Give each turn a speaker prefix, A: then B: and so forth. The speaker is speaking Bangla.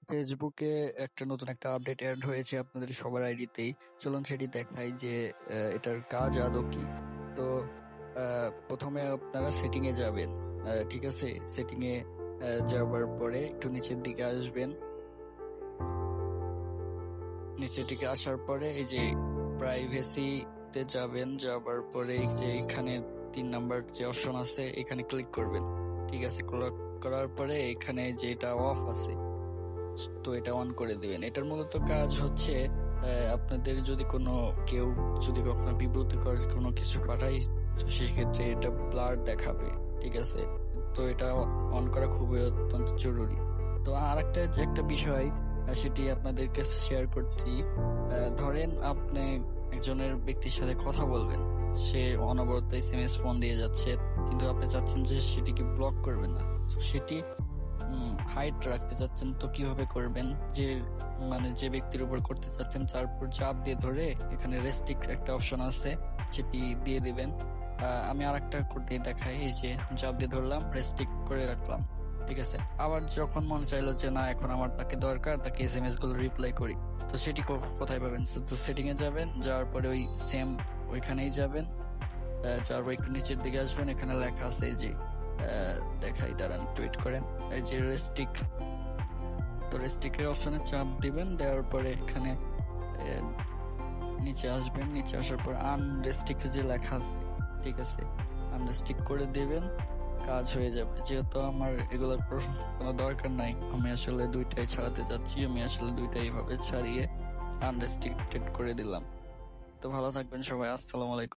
A: ফেসবুকে একটা নতুন একটা আপডেট অ্যাড হয়েছে আপনাদের সবার আইডিতেই। চলুন সেটি দেখাই যে এটার কাজ আদৌ কি। তো প্রথমে আপনারা সেটিং এ যাবেন। ঠিক আছে, সেটিং এ যাওয়ার পরে একটু নিচের দিকে আসবেন। নিচের দিকে আসার পরে এই যে প্রাইভেসিতে যাবেন, যাওয়ার পরে এই যে এখানে 3 নাম্বার যে অপশন আছে এখানে ক্লিক করবেন। ঠিক আছে, ক্লিক করার পরে এখানে যেটা অফ আছে তো এটা অন করে দিবেন। এটার মূলত কাজ হচ্ছে আপনাদের যদি কেউ যদি কখনো বিব্রতকর কোনো কিছু পাঠায় তো সেই ক্ষেত্রে এটা ব্লার দেখাবে। ঠিক আছে, তো এটা অন করা খুবই অত্যন্ত জরুরি। তো আর একটা বিষয় সেটি আপনাদেরকে শেয়ার করছি। ধরেন আপনি একজনের ব্যক্তির সাথে কথা বলবেন, সে অনবরত SMS ফোন দিয়ে যাচ্ছে, কিন্তু আপনি চাচ্ছেন যে সেটিকে ব্লক করবেন না, তো সেটি হাইট রাখতে চাচ্ছেন। তো কিভাবে করবেন, যে ব্যক্তির উপর করতে চাচ্ছেন তার উপর চাপ দিয়ে ধরে এখানে রেস্ট্রিক্ট একটা অপশন আছে সেটি দিয়ে দিবেন। আমি আর একটা করে দেখাই, এই যে চাপ দিয়ে ধরলাম, রেস্ট্রিক্ট করে রাখলাম। ঠিক আছে, আবার যখন মনে চাইলো যে না এখন আমার তাকে দরকার, তাকে SMS গুলো রিপ্লাই করি, তো সেটি কোথায় পাবেন? তো সেটিং এ যাবেন, যাওয়ার পরে ওই সেম ওইখানেই যাবেন। যাওয়ার পর একটু নিচের দিকে আসবেন, এখানে লেখা আছে এই যে দেখাই, দাঁড়ান টুইট করেন, এই যে রেস্ট্রিক্ট। তো রেস্ট্রিক্টের অপশনে চাপ দিবেন, দেওয়ার পরে এখানে নিচে আসবেন, নিচে আসার পর আনরেস্ট্রিক্ট যে লেখা আছে, ঠিক আছে, আনরেস্ট্রিক্ট করে দিবেন, কাজ হয়ে যাবে। যেহেতু আমার এগুলোর কোনো দরকার নাই, আমি আসলে দুইটাই ছাড়াতে চাচ্ছি, আমি আসলে দুইটাই এইভাবে ছাড়িয়ে আনরেস্ট্রিক্টেড করে দিলাম। তো ভালো থাকবেন সবাই, আসসালামু আলাইকুম।